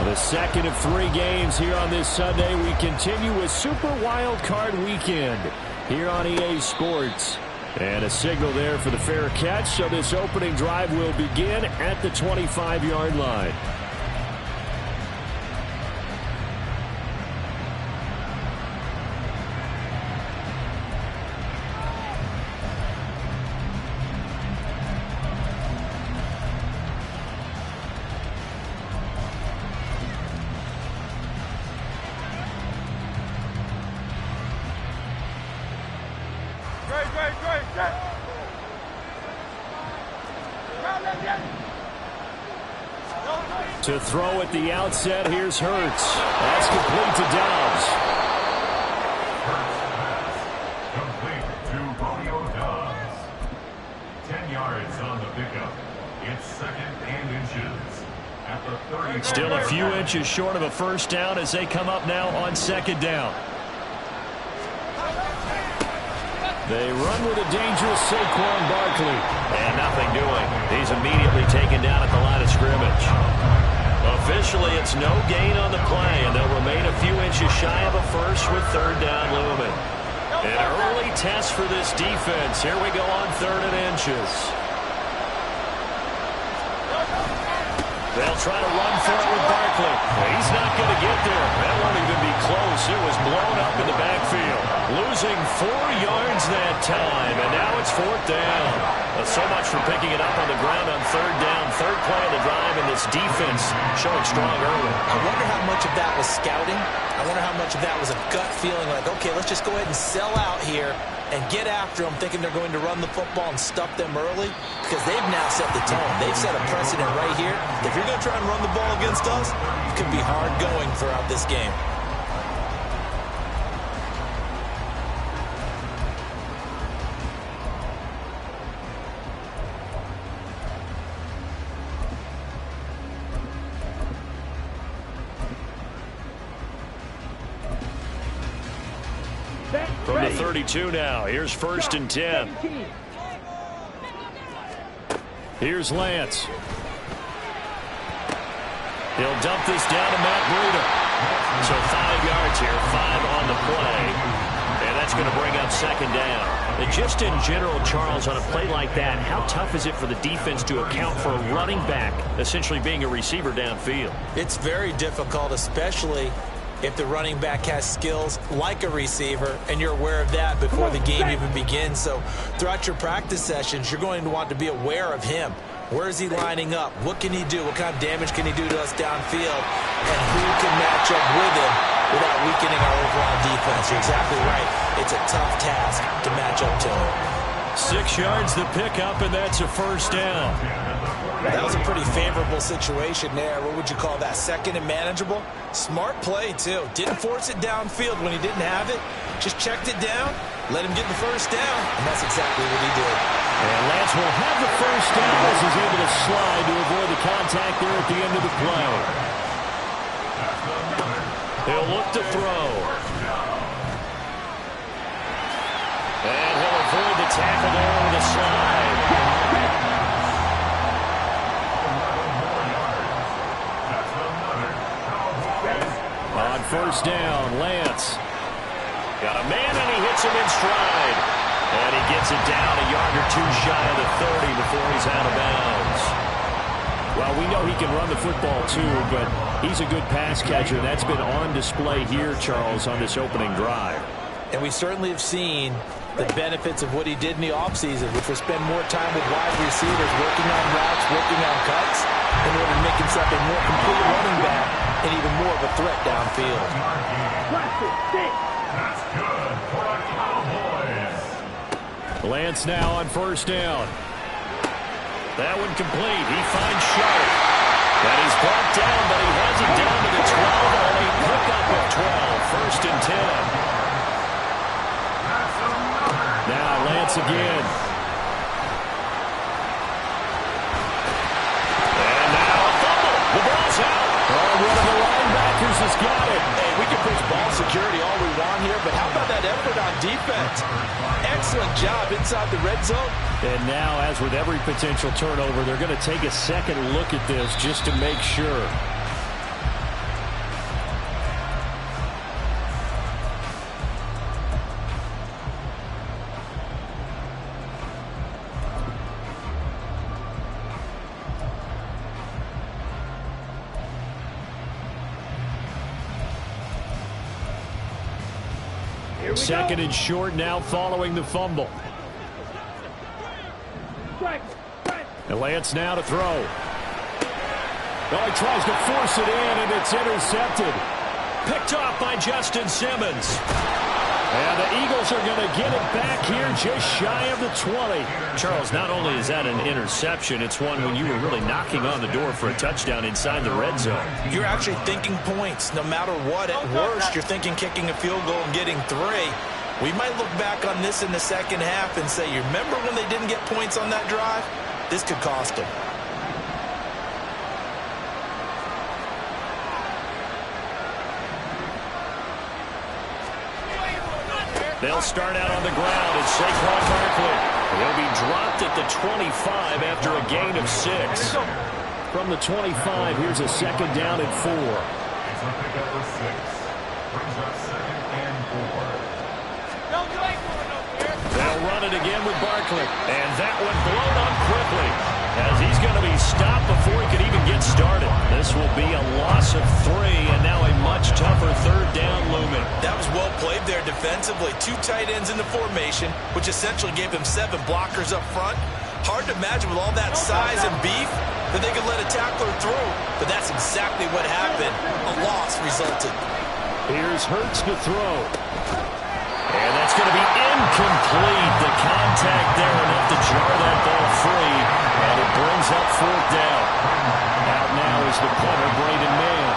The second of 3 games here on this Sunday. We continue with Super Wildcard Weekend here on EA Sports. And a signal there for the fair catch, so this opening drive will begin at the 25-yard line. To throw at the outset, here's Hurts. That's complete to Dobbs. Complete to Romeo Dobbs. 10 yards on the pickup. It's 2nd and inches. At the 30. Still a few inches short of a first down as they come up now on 2nd down. They run with a dangerous Saquon Barkley. And nothing doing. He's immediately taken down at the line of scrimmage. Officially, it's no gain on the play, and they'll remain a few inches shy of a first with 3rd down looming. An early test for this defense. Here we go on 3rd and inches. They'll try to run for it with Barkley. He's not going to get there. That won't even be close. It was blown up in the backfield. Losing 4 yards that time, and now it's 4th down. So much for picking it up on the ground on 3rd down. 3rd play of the drive, and this defense showing strong early. I wonder how much of that was scouting. I wonder how much of that was a gut feeling like, okay, let's just go ahead and sell out here and get after them, thinking they're going to run the football and stuff them early, because they've now set the tone. They've set a precedent right here. If you're going to try and run the ball against us, it could be hard going throughout this game. From the 32 now, here's 1st and 10. Here's Lance. He'll dump this down to Matt Breida. So 5 yards here, 5 on the play. And that's going to bring up 2nd down. And just in general, Charles, on a play like that, how tough is it for the defense to account for a running back essentially being a receiver downfield? It's very difficult, especially if the running back has skills like a receiver, and you're aware of that before the game even begins. So throughout your practice sessions, you're going to want to be aware of him. Where is he lining up? What can he do? What kind of damage can he do to us downfield? And who can match up with him without weakening our overall defense? You're exactly right. It's a tough task to match up to him. 6 yards the pickup, and that's a 1st down. That was a pretty favorable situation there. What would you call that? 2nd and manageable? Smart play, too. Didn't force it downfield when he didn't have it. Just checked it down, let him get the 1st down, and that's exactly what he did. And Lance will have the 1st down as he's able to slide to avoid the contact there at the end of the play. He'll look to throw. And he'll avoid the tackle there with a slide. On 1st down, Lance got a man, and he hits him in stride. And he gets it down a yard or 2 shy of the 30 before he's out of bounds. Well, we know he can run the football too, but he's a good pass catcher. That's been on display here, Charles, on this opening drive. And we certainly have seen the benefits of what he did in the offseason, which was spend more time with wide receivers, working on routes, working on cuts, in order to make himself a more complete running back and even more of a threat downfield. That's good for the Cowboys. Lance now on 1st down. That one complete. He finds Sharp. And he's brought down, but he has it down to the 12 on a pickup of 12. 1st and 10. Now Lance again. And now a fumble. The ball's out. Oh, one of the linebackers has got it. Hey, we can preach ball security all we want here, but how about that effort on defense? Excellent job inside the red zone. And now, as with every potential turnover, they're going to take a second look at this just to make sure. Second and short now following the fumble. And Lance now to throw. Oh, he tries to force it in, and it's intercepted. Picked off by Justin Simmons. And the Eagles are going to get it back here just shy of the 20. Charles, not only is that an interception, it's one when you were really knocking on the door for a touchdown inside the red zone. You're actually thinking points. No matter what, at worst, you're thinking kicking a field goal and getting 3. We might look back on this in the second half and say, you remember when they didn't get points on that drive? This could cost them. They'll start out on the ground as Saquon Barkley. He'll be dropped at the 25 after a gain of 6. From the 25, here's a second down and 4. It's a pickup of 6. Brings up second and 4. They'll run it again with Barkley. And that one blown up quickly as he's going to be stopped before he could even get started. This will be a loss of 3 and now a much tougher third down looming. That was well played there defensively. 2 tight ends in the formation, which essentially gave him 7 blockers up front. Hard to imagine with all that size and beef that they could let a tackler through. But that's exactly what happened. A loss resulted. Here's Hurts to throw. And that's going to be incomplete. The contact there enough to jar that ball free. And it brings up 4th down. Out now is the punter, Braden Mann.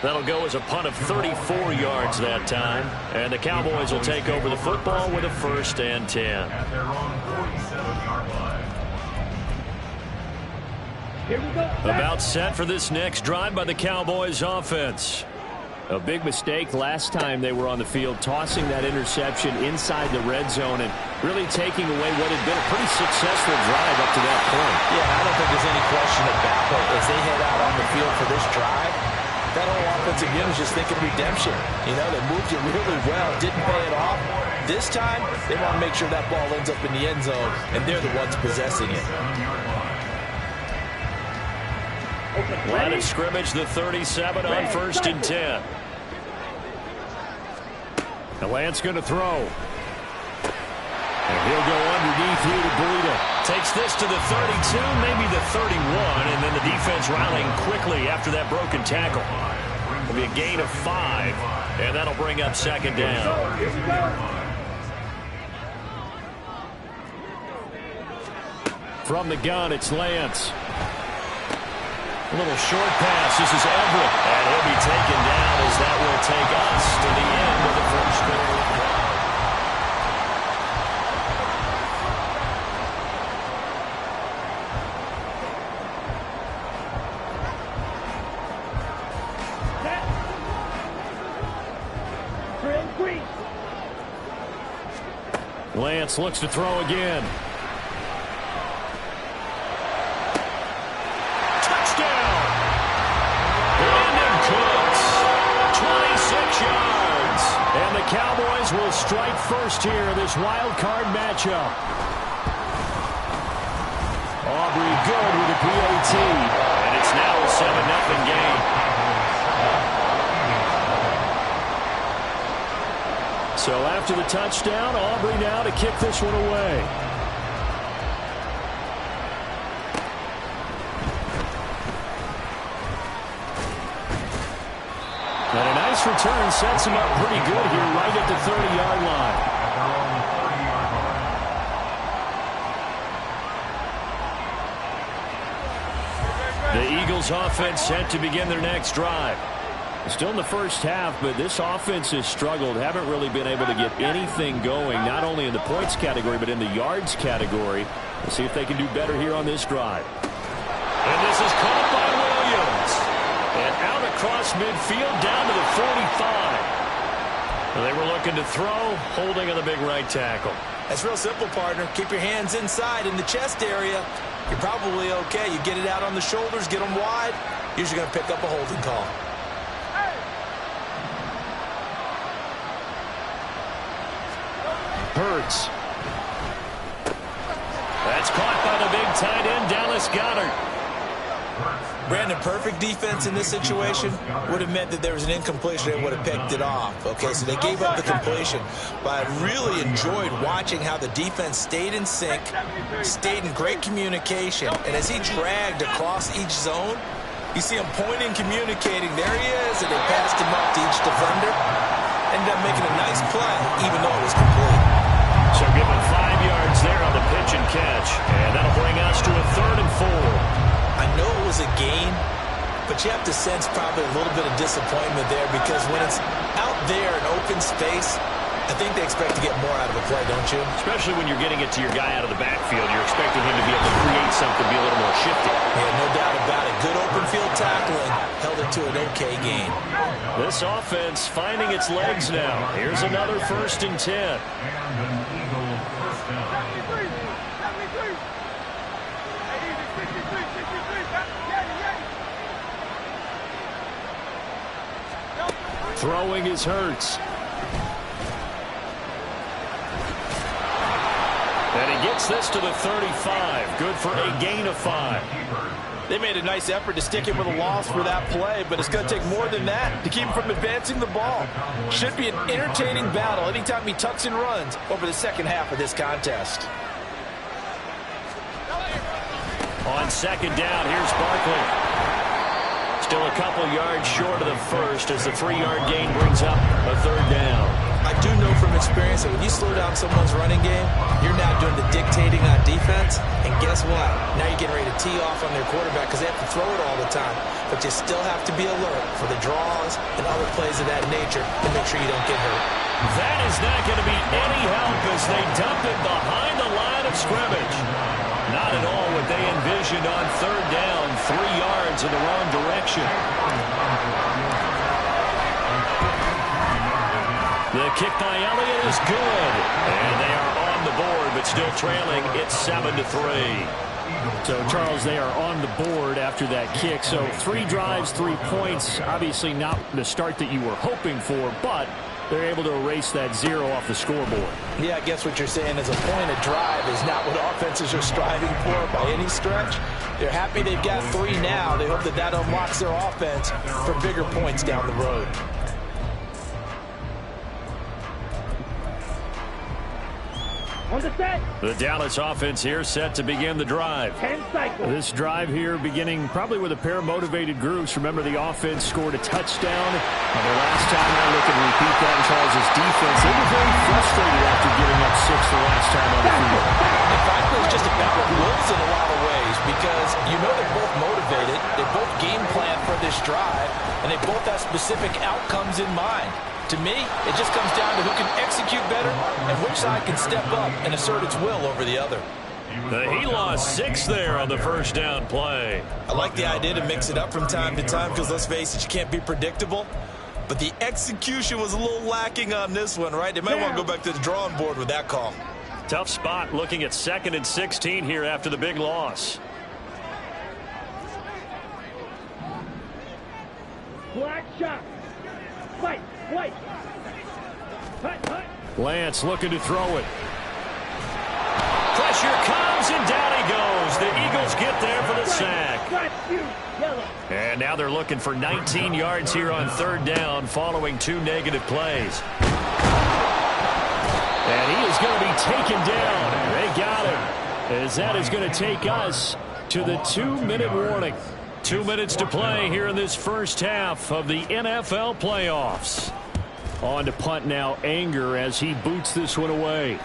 That'll go as a punt of 34 yards that time. And the Cowboys will take over the football with a 1st and 10. At their own 47-yard line. Here we go. About set for this next drive by the Cowboys offense. A big mistake last time they were on the field, tossing that interception inside the red zone and really taking away what had been a pretty successful drive up to that point. Yeah, I don't think there's any question about it. As they head out on the field for this drive, that whole offensive unit is just thinking redemption. You know, they moved it really well, didn't pay it off. This time, they want to make sure that ball ends up in the end zone, and they're the ones possessing it. Line of scrimmage, the 37 on 1st and 10. The Lance going to throw. And he'll go underneath here to Breida. Takes this to the 32, maybe the 31, and then the defense rallying quickly after that broken tackle. It'll be a gain of 5, and that'll bring up 2nd down. Here we go. From the gun, it's Lance. A little short pass. This is Everett. And he'll be taken down as that will take us to the end of the first quarter. Lance looks to throw again. Touchdown! Brandon Cooks, 26 yards. And the Cowboys will strike first here in this wild card matchup. Aubrey good with a PAT. And it's now a 7-0 game. So after the touchdown, Aubrey now to kick this one away. And a nice return sets him up pretty good here right at the 30-yard line. The Eagles offense set to begin their next drive. Still in the first half, but this offense has struggled. Haven't really been able to get anything going, not only in the points category, but in the yards category. We'll see if they can do better here on this drive. And this is caught by Williams. And out across midfield down to the 45. They were looking to throw, holding on the big right tackle. That's real simple, partner. Keep your hands inside in the chest area. You're probably okay. You get it out on the shoulders, get them wide. Usually going to pick up a holding call. Hurts. That's caught by the big tight end, Dallas Goedert. Brandon, perfect defense in this situation would have meant that there was an incompletion and would have picked it off. Okay, so they gave up the completion. But I really enjoyed watching how the defense stayed in sync, stayed in great communication. And as he dragged across each zone, you see him pointing, communicating. There he is, and they passed him up to each defender. Ended up making a nice play, even though it was complete. So give him 5 yards there on the pitch and catch. And that'll bring us to a 3rd and 4. I know it was a gain, but you have to sense probably a little bit of disappointment there because when it's out there in open space, I think they expect to get more out of a play, don't you? Especially when you're getting it to your guy out of the backfield. You're expecting him to be able to create something, be a little more shifty. Yeah, no doubt about it. Good open field tackling held it to an okay gain. This offense finding its legs now. Here's another 1st and 10. And an Eagle first down. Throwing is Hurts. And he gets this to the 35. Good for a gain of 5. They made a nice effort to stick him with a loss for that play, but it's going to take more than that to keep him from advancing the ball. Should be an entertaining battle anytime he tucks and runs over the second half of this contest. On 2nd down, here's Barkley. Still a couple yards short of the first as the 3-yard gain brings up a 3rd down. I do know from experience that when you slow down someone's running game, you're now doing the dictating on defense. And guess what? Now you're getting ready to tee off on their quarterback because they have to throw it all the time. But you still have to be alert for the draws and other plays of that nature to make sure you don't get hurt. That is not going to be any help as they dump it behind the line of scrimmage. Not at all what they envisioned on 3rd down. 3 yards in the wrong direction. The kick by Elliott is good. And they are on the board, but still trailing. It's 7-3. So, Charles, they are on the board after that kick. So 3 drives, 3 points. Obviously not the start that you were hoping for, but they're able to erase that 0 off the scoreboard. Yeah, I guess what you're saying is a point of drive is not what offenses are striving for by any stretch. They're happy they've got 3 now. They hope that that unlocks their offense for bigger points down the road. The Dallas offense here set to begin the drive. This drive here beginning probably with a pair of motivated groups. Remember, the offense scored a touchdown. And the last time I look and repeat that in Charles' defense, they were very frustrated after getting up 6 the last time on the field. In fact, it was just a battle of wills in a lot of ways because you know they're both motivated. They both game plan for this drive, and they both have specific outcomes in mind. To me, it just comes down to who can execute better and which side can step up and assert its will over the other. He lost 6 there on the 1st down play. I like the idea to mix it up from time to time because, let's face it, you can't be predictable. But the execution was a little lacking on this one, right? They might want to go back to the drawing board with that call. Tough spot looking at 2nd and 16 here after the big loss. Black shot. Fight. Lance looking to throw it. Pressure comes, and down he goes. The Eagles get there for the sack. And now they're looking for 19 yards here on 3rd down following 2 negative plays. And he is going to be taken down. They got him. As that is going to take us to the 2-minute warning. 2 minutes to play here in this first half of the NFL playoffs. On to punt now, Anger, as he boots this one away.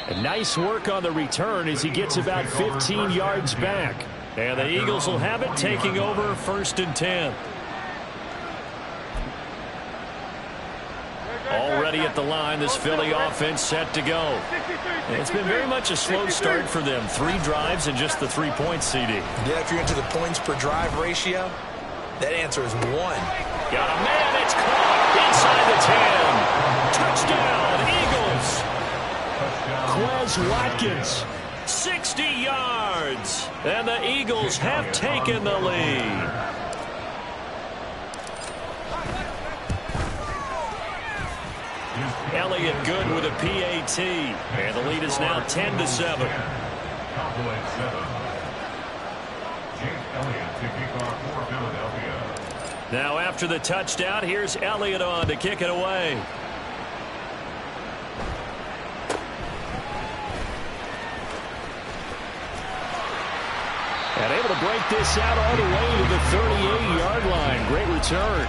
And nice work on the return as he gets about 15 yards back. And the Eagles will have it, taking over 1st and 10. Already at the line, this Philly offense set to go. And it's been very much a slow start for them. 3 drives and just the 3 points, CD. Yeah, if you're into the points per drive ratio, that answer is 1. Got a man, it's caught inside the 10. Touchdown, Eagles. Quez Watkins, 60 yards. And the Eagles have taken the lead. Elliott good with a PAT. And the lead is now 10-7. Cowboys 7. Jake Elliott to kick off for Philadelphia. Now after the touchdown, here's Elliott on to kick it away. And able to break this out all the way to the 38-yard line. Great return.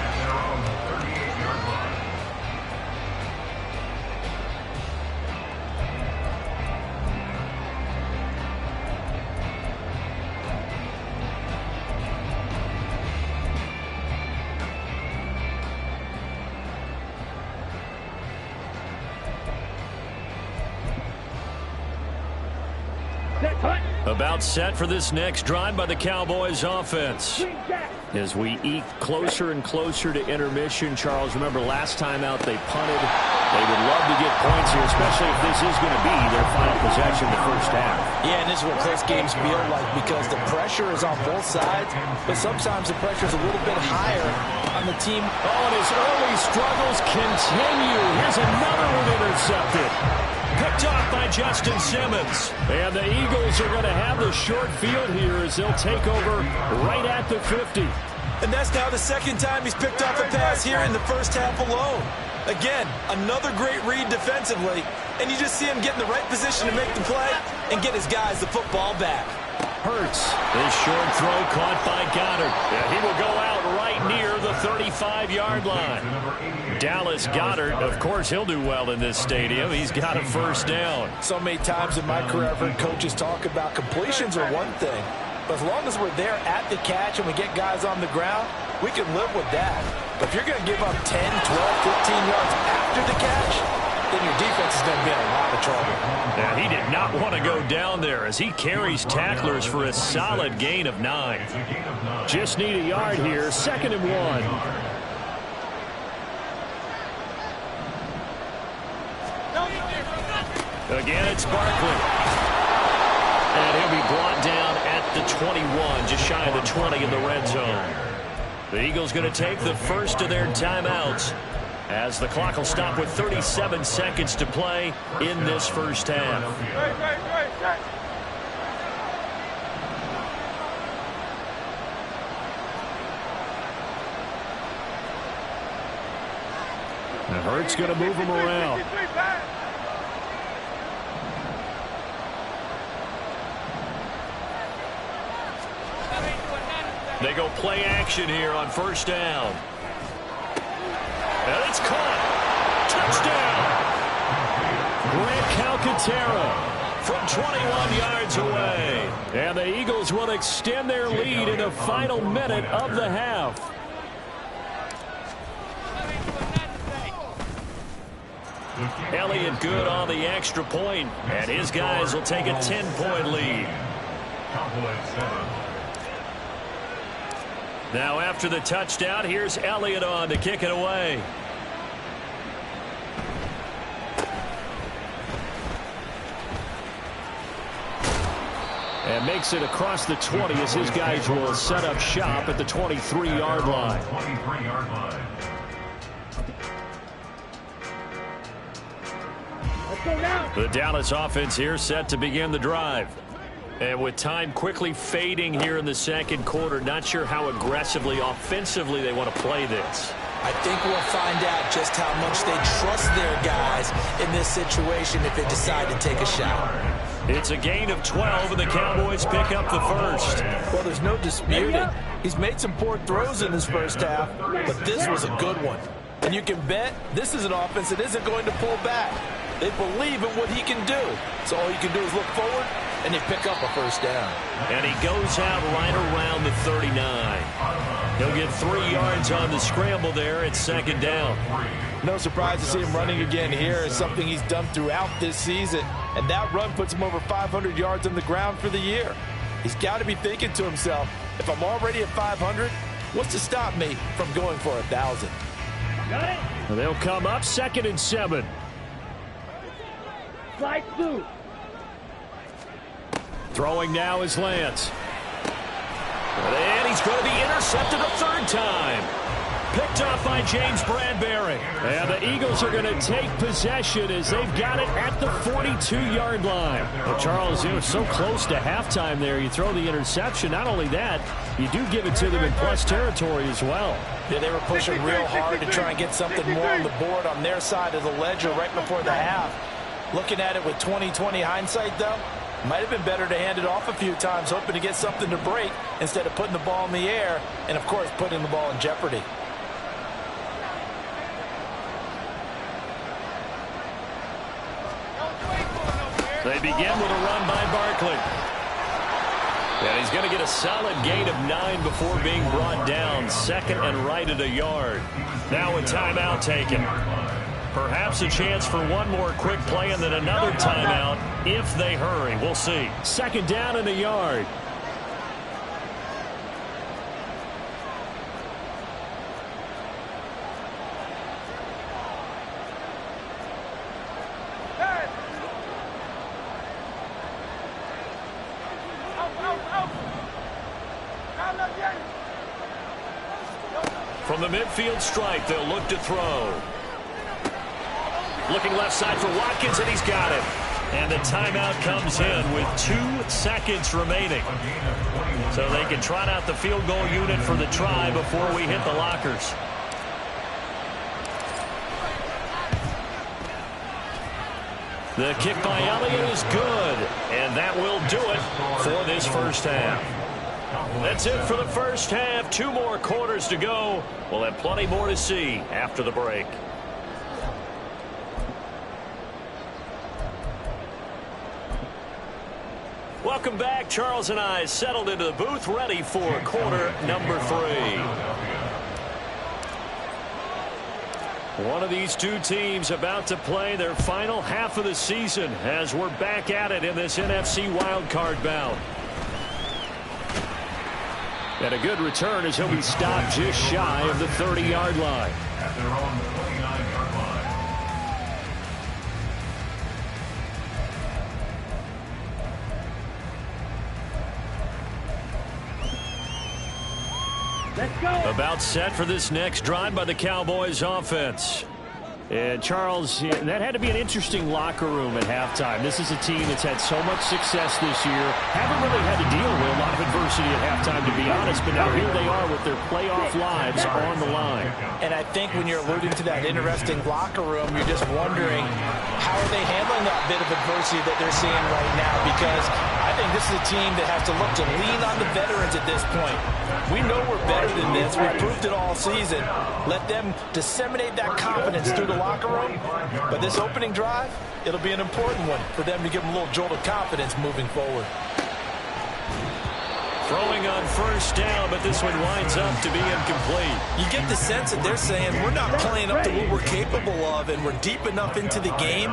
About set for this next drive by the Cowboys offense. As we eke closer and closer to intermission, Charles, remember last time out they punted. They would love to get points here, especially if this is going to be their final possession in the first half. Yeah, and this is what close games feel like because the pressure is on both sides, but sometimes the pressure is a little bit higher on the team. Oh, and his early struggles continue. Here's another one intercepted. Picked off by Justin Simmons. And the Eagles are going to have the short field here as they'll take over right at the 50. And that's now the second time he's picked off a pass here in the first half alone. Again, another great read defensively, and you just see him get in the right position to make the play and get his guys the football back. Hurts. This short throw caught by Goddard. Yeah, he will go out right near the 35-yard line. Dallas Goedert, of course, he'll do well in this stadium. He's got a first down. So many times in my career, I've heard coaches talk about completions are one thing, but as long as we're there at the catch and we get guys on the ground, we can live with that. But if you're going to give up 10, 12, 15 yards after the catch, then your defense is going to be in a lot of trouble. Now, he did not want to go down there as he carries tacklers for a solid gain of 9. Just need a yard here, 2nd and 1. Again, it's Barkley. And he'll be brought down at the 21, just shy of the 20 in the red zone. The Eagles going to take the first of their timeouts as the clock will stop with 37 seconds to play in this first half. Now Hurts going to move him around. They go play action here on first down. And it's caught. Touchdown. Grant Calcaterra from 21 yards away. And the Eagles will extend their lead in the final minute of the half. Elliott good on the extra point, and his guys will take a 10-point lead. Now after the touchdown, here's Elliott on to kick it away. And makes it across the 20 as his guys will set up shop at the 23-yard line. The Dallas offense here set to begin the drive. And with time quickly fading here in the second quarter, not sure how aggressively, offensively they want to play this. I think we'll find out just how much they trust their guys in this situation if they decide to take a shot. It's a gain of 12, and the Cowboys pick up the first. Well, there's no disputing. He's made some poor throws in his first half, but this was a good one. And you can bet this is an offense that isn't going to pull back. They believe in what he can do. So all you can do is look forward, and they pick up a first down. And he goes out right around the 39. He'll get 3 yards on the scramble there at second down. No surprise to see him running again here. It's something he's done throughout this season. And that run puts him over 500 yards on the ground for the year. He's got to be thinking to himself, if I'm already at 500, what's to stop me from going for 1,000? They'll come up 2nd and 7. Slide through. Throwing now is Lance. And he's going to be intercepted a third time. Picked off by James Bradbury. And the Eagles are going to take possession as they've got it at the 42-yard line. Well, Charles, they were so close to halftime there. You throw the interception. Not only that, you do give it to them in plus territory as well. Yeah, they were pushing real hard to try and get something more on the board on their side of the ledger right before the half. Looking at it with 20/20 hindsight, though, might have been better to hand it off a few times, hoping to get something to break instead of putting the ball in the air and, of course, putting the ball in jeopardy. They begin with a run by Barkley. And he's going to get a solid gain of 9 before being brought down. Second and right at a yard. Now a timeout taken. Perhaps a chance for one more quick play and then another timeout if they hurry. We'll see. Second down and a yard. From the midfield stripe, they'll look to throw. Looking left side for Watkins, and he's got it. And the timeout comes in with 2 seconds remaining. So they can trot out the field goal unit for the try before we hit the lockers. The kick by Elliott is good, and that will do it for this first half. That's it for the first half. 2 more quarters to go. We'll have plenty more to see after the break. Welcome back. Charles and I settled into the booth, ready for quarter number 3. One of these two teams about to play their final half of the season as we're back at it in this NFC Wildcard bout. And a good return as he'll be stopped just shy of the 30-yard line. At their own 29-yard line. Let's go. About set for this next drive by the Cowboys offense. And Charles, that had to be an interesting locker room at halftime. This is a team that's had so much success this year. Haven't really had to deal with a lot of adversity at halftime, to be honest. But now here they are with their playoff lives on the line. And I think when you're alluding to that interesting locker room, you're just wondering how are they handling that bit of adversity that they're seeing right now? Because I think this is a team that has to look to lean on the veterans at this point. We know we're better than this. We've proved it all season. Let them disseminate that confidence through the locker room. But this opening drive, it'll be an important one for them to give them a little jolt of confidence moving forward. Throwing on first down, but this one winds up to be incomplete. You get the sense that they're saying we're not playing up to what we're capable of, and we're deep enough into the game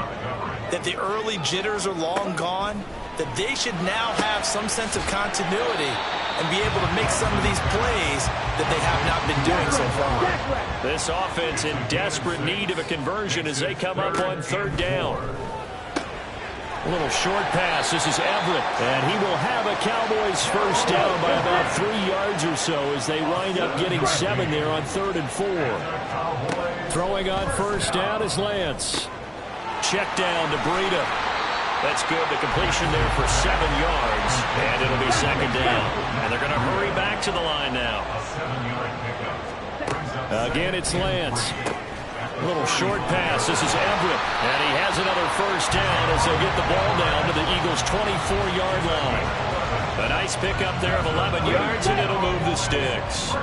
that the early jitters are long gone, that they should now have some sense of continuity and be able to make some of these plays that they have not been doing so far. This offense in desperate need of a conversion as they come up on third down. A little short pass. This is Everett, and he will have a Cowboys first down by about 3 yards or so as they wind up getting 7 there on 3rd and 4. Throwing on first down is Lance. Check down to Breida. That's good. The completion there for 7 yards, and it'll be second down. And they're going to hurry back to the line now. Again, it's Lance. A little short pass. This is Everett, and he has another first down as they get the ball down to the Eagles' 24-yard line. A nice pickup there of 11 yards, and it'll move the sticks.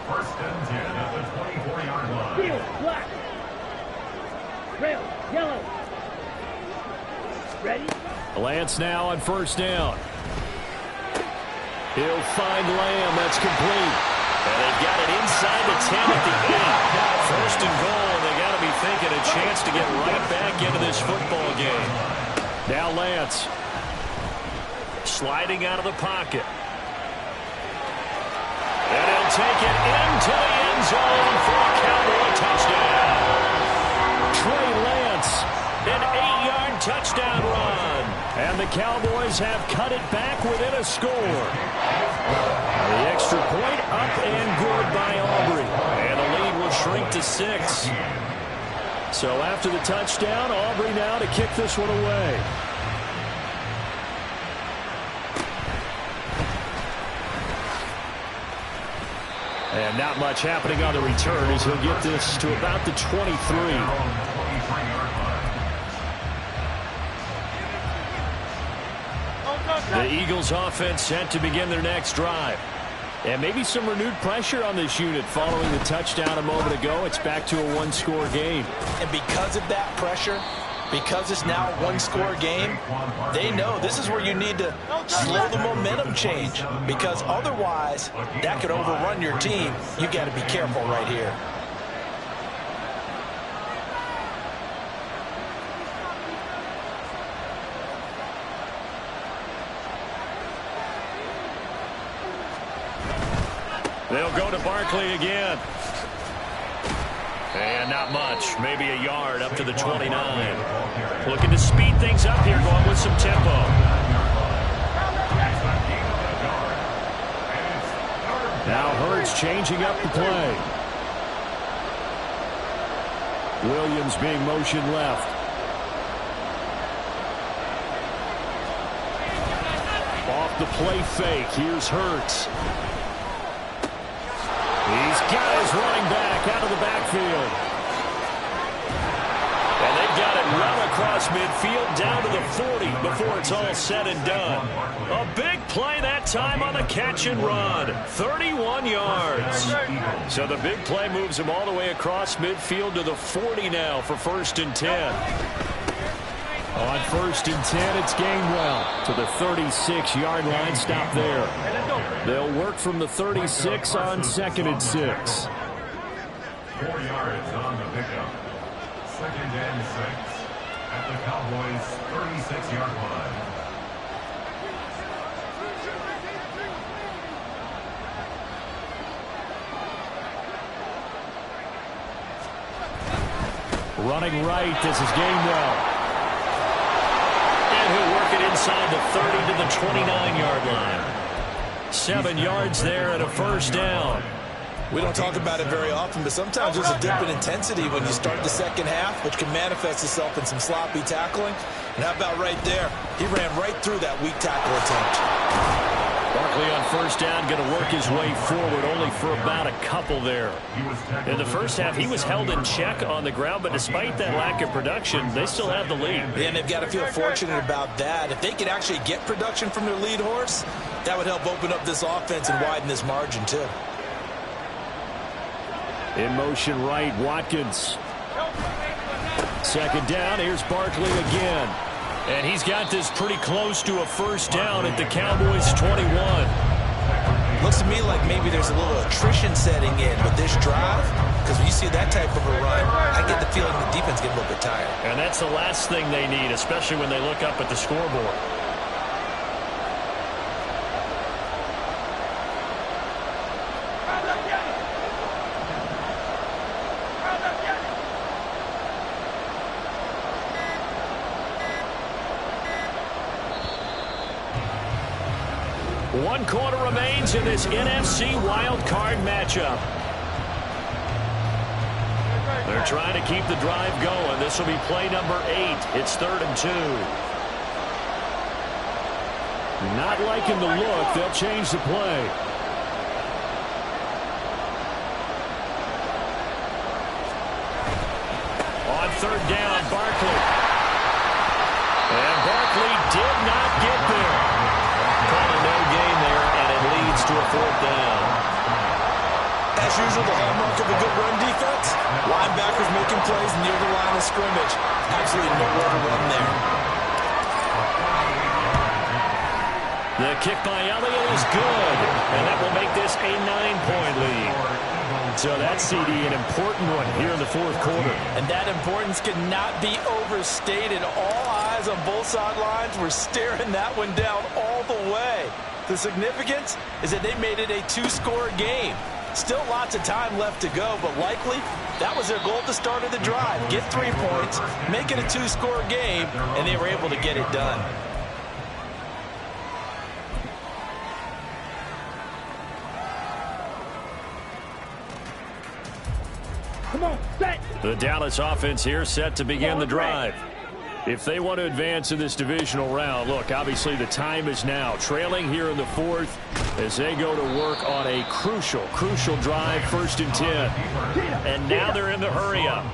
First and 10 at the 24-yard line. Field, black. Rail, yellow. Ready? Lance now on first down. He'll find Lamb. That's complete. And they've got it inside the 10 at the 8. First and goal, and they got to be thinking a chance to get right back into this football game. Now Lance. Sliding out of the pocket. And he'll take it into the end zone for a Cowboy touchdown. Trey Lance, an 8-yard touchdown run. And the Cowboys have cut it back within a score. The extra point up and good by Aubrey. And the lead will shrink to 6. So after the touchdown, Aubrey now to kick this one away. And not much happening on the return as he'll get this to about the 23. The Eagles offense set to begin their next drive. And maybe some renewed pressure on this unit following the touchdown a moment ago. It's back to a one-score game. And because of that pressure, because it's now a one-score game, they know this is where you need to slow the momentum change. Because otherwise, that could overrun your team. You got to be careful right here. They'll go to Barkley again. And not much. Maybe a yard up to the 29. Looking to speed things up here, going with some tempo. Now Hurts changing up the play. Williams being motion left. Off the play fake. Here's Hurts. He's got his running back out of the backfield. And they've got it well across midfield down to the 40 before it's all said and done. A big play that time on the catch and run. 31 yards. So the big play moves him all the way across midfield to the 40 now for 1st and 10. On 1st and 10, it's Gainwell to the 36-yard line. Stop there. They'll work from the 36 on 2nd and 6. 4 yards on the pickup. 2nd and 6 at the Cowboys' 36-yard line. Running right, this is Gainwell. He'll work it inside the 30 to the 29-yard line. 7 yards there and a 1st down. We don't talk about it very often, but sometimes there's a dip in intensity when you start the second half, which can manifest itself in some sloppy tackling. And how about right there? He ran right through that weak tackle attempt. Barkley on 1st down, going to work his way forward, only for about a couple there. In the first half, he was held in check on the ground, but despite that lack of production, they still have the lead. And they've got to feel fortunate about that. If they can actually get production from their lead horse, that would help open up this offense and widen this margin, too. In motion right, Watkins. 2nd down, here's Barkley again. And he's got this pretty close to a 1st down at the Cowboys' 21. Looks to me like maybe there's a little attrition setting in with this drive, because when you see that type of a run, I get the feeling the defense gets a little bit tired. And that's the last thing they need, especially when they look up at the scoreboard. One quarter remains in this NFC Wildcard matchup. They're trying to keep the drive going. This will be play number 8. It's 3rd and 2. Not liking the look. They'll change the play. On 3rd down, Barkley. And Barkley did not get there. Caught a no gain there, and it leads to a 4th down. As usual, the hallmark of a good run defense, linebackers making plays near the line of scrimmage. Absolutely nowhere to run there. The kick by Elliott is good, and that will make this a 9-point lead. So that's, CD, an important one here in the 4th quarter. And that importance cannot be overstated. All eyes on both sidelines were staring that one down all the way. The significance is that they made it a 2-score game. Still lots of time left to go, but likely that was their goal at the start of the drive. Get 3 points, make it a 2-score game, and they were able to get it done. Come on, set. The Dallas offense here set to begin the drive. If they want to advance in this divisional round, look, obviously the time is now. Trailing here in the fourth as they go to work on a crucial drive, 1st and 10. And now they're in the hurry-up.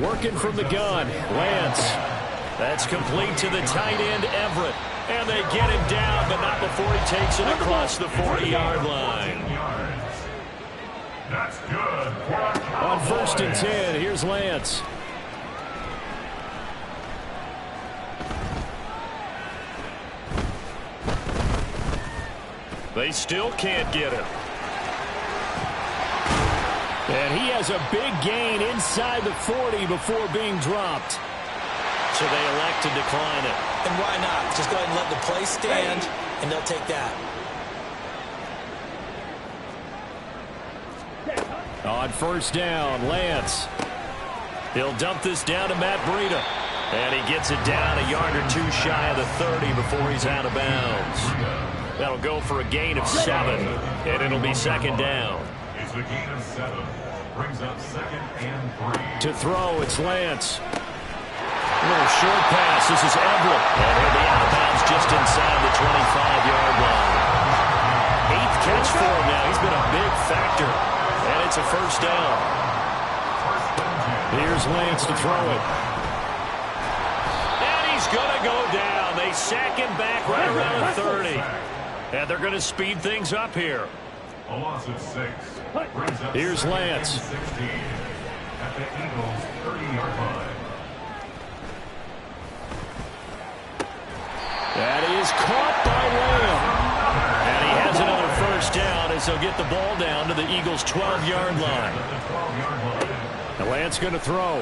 Working from the gun, Lance. That's complete to the tight end, Everett. And they get him down, but not before he takes it across the 40-yard line. That's good. On 1st and 10, here's Lance. They still can't get him. And he has a big gain inside the 40 before being dropped. So they elect to decline it. And why not? Just go ahead and let the play stand, and they'll take that. On 1st down, Lance. He'll dump this down to Matt Breida. And he gets it down a yard or 2 shy of the 30 before he's out of bounds. That'll go for a gain of 7, and it'll be 2nd down. It's a gain of 7. Brings up 2nd and 3. To throw, it's Lance. A little short pass. This is Everett. And he'll be out of bounds just inside the 25-yard line. 8th catch for him now. He's been a big factor. And it's a 1st down. Here's Lance to throw it. And he's going to go down. They sack him back right around the 30. And they're going to speed things up here. A loss of 6. Here's Lance. 16 at the Eagles' 30-yard line. That is caught by Lamb. And he has another 1st down as they'll get the ball down to the Eagles' 12-yard line. And Lance going to throw.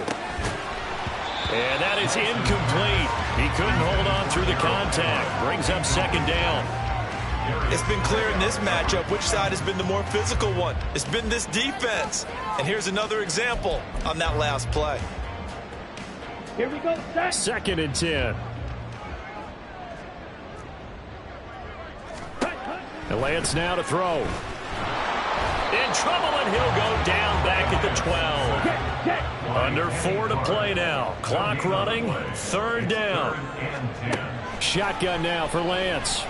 And that is incomplete. He couldn't hold on through the contact. Brings up 2nd down. It's been clear in this matchup which side has been the more physical one. It's been this defense. And here's another example on that last play. Here we go, set. 2nd and 10. And Lance now to throw. In trouble, and he'll go down back at the 12. Under 4 to play now. Clock running. 3rd down. Shotgun now for Lance.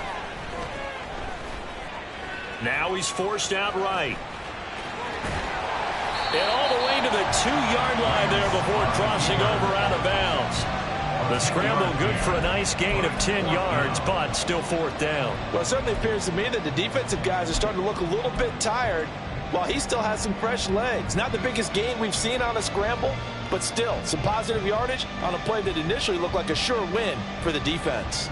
Now he's forced out right. And all the way to the 2-yard line there before crossing over out of bounds. The scramble good for a nice gain of 10 yards, but still 4th down. Well, it certainly appears to me that the defensive guys are starting to look a little bit tired while he still has some fresh legs. Not the biggest gain we've seen on a scramble, but still some positive yardage on a play that initially looked like a sure win for the defense.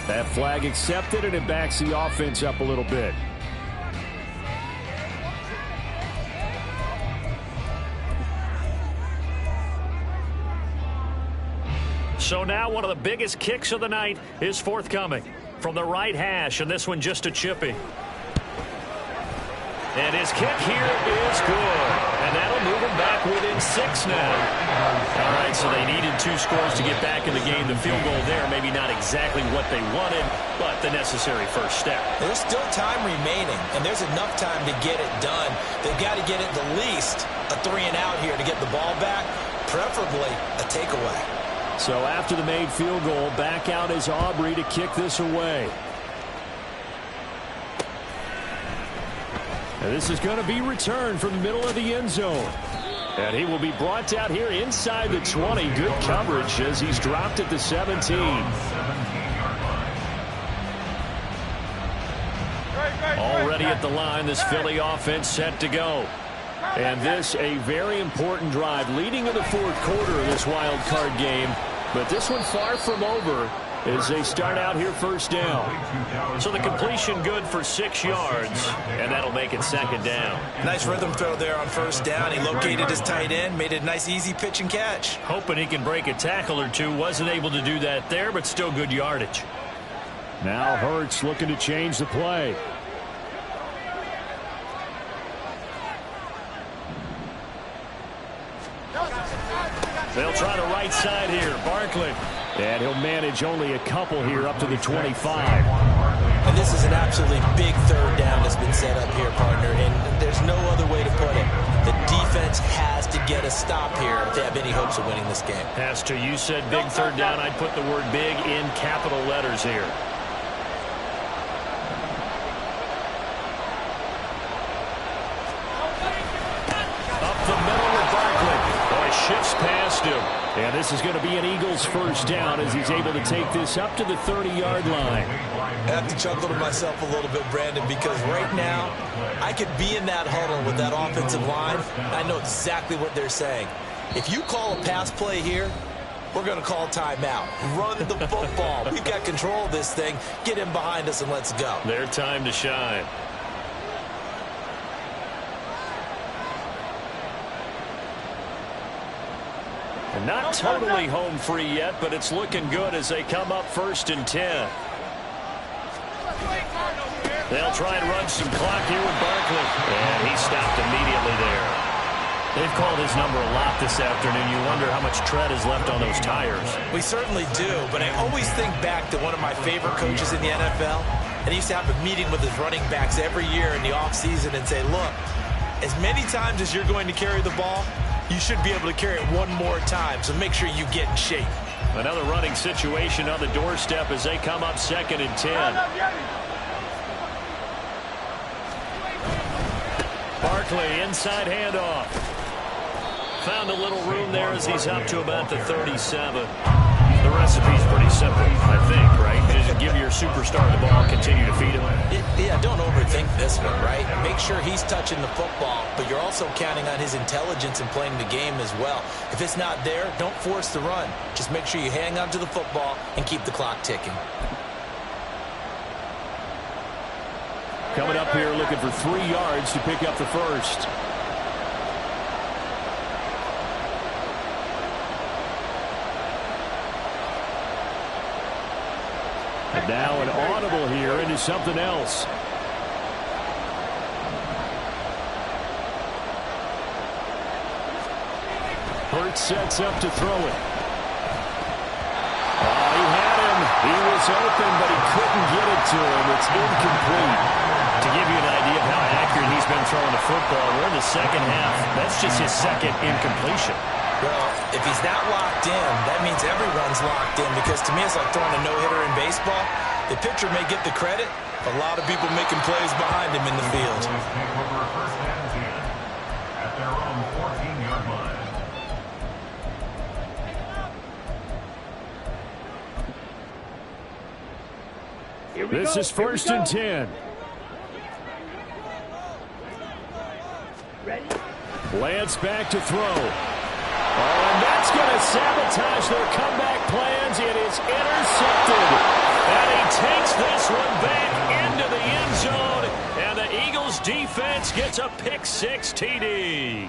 That flag accepted, and it backs the offense up a little bit. So now one of the biggest kicks of the night is forthcoming from the right hash, and this one just a chippy. And his kick here is good. And that'll move him back within 6 now. All right, so they needed 2 scores to get back in the game. The field goal there, maybe not exactly what they wanted, but the necessary first step. There's still time remaining, and there's enough time to get it done. They've got to get it the least a 3-and-out here to get the ball back, preferably a takeaway. So after the made field goal, back out is Aubrey to kick this away. And this is going to be returned from the middle of the end zone. And he will be brought out here inside the 20. Good coverage as he's dropped at the 17. Already at the line, this Philly offense set to go. And this a very important drive leading in the 4th quarter of this wild card game. But this one far from over as they start out here first down. So the completion good for 6 yards, and that'll make it second down. Nice rhythm throw there on first down. He located his tight end, made it a nice easy pitch and catch. Hoping he can break a tackle or two. Wasn't able to do that there, but still good yardage. Now Hurts looking to change the play. They'll try the right side here. Barkley. And he'll manage only a couple here up to the 25. And this is an absolutely big third down that's been set up here, partner, and there's no other way to put it. The defense has to get a stop here if they have any hopes of winning this game. Has to. You said big third down. I'd put the word big in capital letters here. Up the middle with Barkley. Oh, he shifts past him. And this is going to be an Eagles first down as he's able to take this up to the 30-yard line. I have to chuckle to myself a little bit, Brandon, because right now I could be in that huddle with that offensive line. I know exactly what they're saying. If you call a pass play here, we're going to call timeout. Run the football. We've got control of this thing. Get him behind us and let's go. Their time to shine. And not totally home free yet, but it's looking good as they come up 1st and 10. They'll try and run some clock here with Barkley. And he stopped immediately there. They've called his number a lot this afternoon. You wonder how much tread is left on those tires. We certainly do, but I always think back to one of my favorite coaches in the NFL. And he used to have a meeting with his running backs every year in the offseason and say, look, as many times as you're going to carry the ball, you should be able to carry it one more time, so make sure you get in shape. Another running situation on the doorstep as they come up 2nd and 10. Barkley, inside handoff. Found a little room there as he's up to about the 37. The recipe's pretty simple, I think, right? Just give your superstar the ball, continue to feed him. Yeah, don't overthink this one, right? Make sure he's touching the football, but you're also counting on his intelligence in playing the game as well. If it's not there, don't force the run. Just make sure you hang on to the football and keep the clock ticking. Coming up here looking for 3 yards to pick up the first. And now an audible here into something else. Hurts sets up to throw it. Oh, he had him. He was open, but he couldn't get it to him. It's incomplete. To give you an idea of how accurate he's been throwing the football, we're in the second half. That's just his second incompletion. Well, if he's not locked in, that means everyone's locked in, because to me it's like throwing a no-hitter in baseball. The pitcher may get the credit, a lot of people making plays behind him in the field. At their own 14-yard line. This is 1st and 10. Ready? Lance back to throw. Oh, and that's going to sabotage their comeback plans. It is intercepted. And he takes this one back into the end zone. And the Eagles defense gets a pick-6 TD.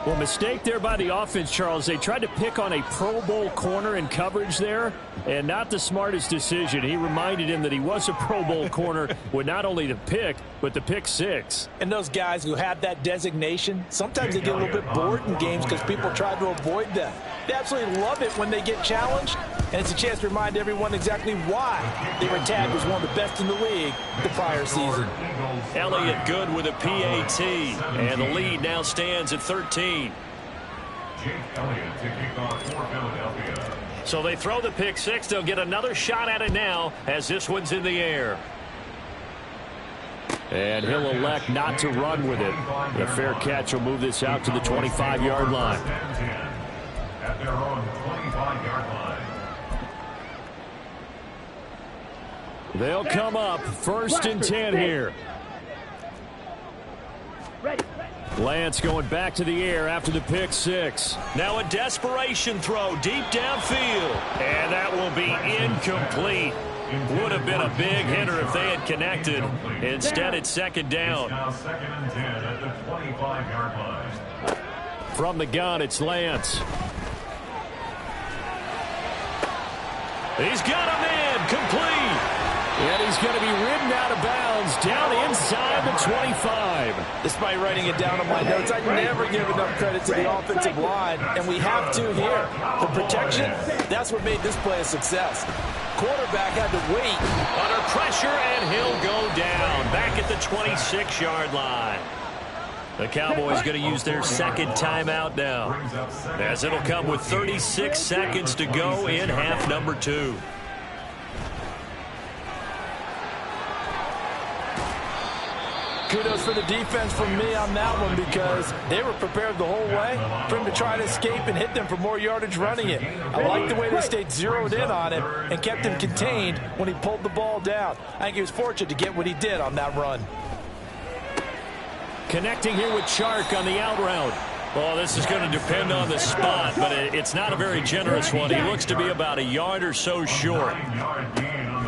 Well, mistake there by the offense, Charles. They tried to pick on a Pro Bowl corner in coverage there, and not the smartest decision. He reminded him that he was a Pro Bowl corner with not only the pick, but the pick-6. And those guys who have that designation, sometimes they get a little bit bored in games because people try to avoid them. They absolutely love it when they get challenged, and it's a chance to remind everyone exactly why they were tagged as one of the best in the league the prior season. Elliott good with a PAT, and the lead now stands at 13. So they throw the pick-6. They'll get another shot at it now as this one's in the air. And he'll elect not to run with it. A fair catch will move this out to the 25-yard line. At their own 25-yard line. They'll come up 1st and 10 here. Ready. Lance going back to the air after the pick six. Now a desperation throw deep downfield. And that will be incomplete. Would have been a big hitter if they had connected. Instead, it's second down. Now second and 10 at the 25-yard line. From the gun, it's Lance. He's got him in, complete. And he's going to be ridden out of bounds down inside the 25. Despite writing it down on my notes, I never give enough credit to the offensive line, and we have to here. The protection, that's what made this play a success. Quarterback had to wait. Under pressure, and he'll go down back at the 26-yard line. The Cowboys going to use their second timeout now, as it'll come with 36 seconds to go in half number 2. Kudos for the defense from me on that one, because they were prepared the whole way for him to try to escape and hit them for more yardage running it. I like the way they stayed zeroed in on him and kept him contained when he pulled the ball down. I think he was fortunate to get what he did on that run. Connecting here with Chark on the out route. Well, this is going to depend on the spot, but it's not a very generous one. He looks to be about a yard or so short.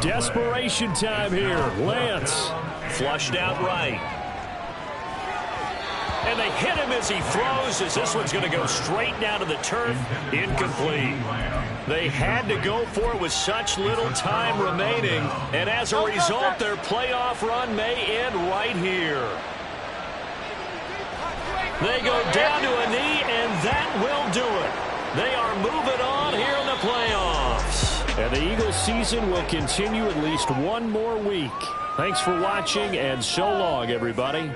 Desperation time here. Lance. Flushed out right. And they hit him as he throws, as this one's going to go straight down to the turf. Incomplete. They had to go for it with such little time remaining. And as a result, their playoff run may end right here. They go down to a knee, and that will do it. They are moving on here in the playoffs. And the Eagles season will continue at least one more week. Thanks for watching, and so long, everybody.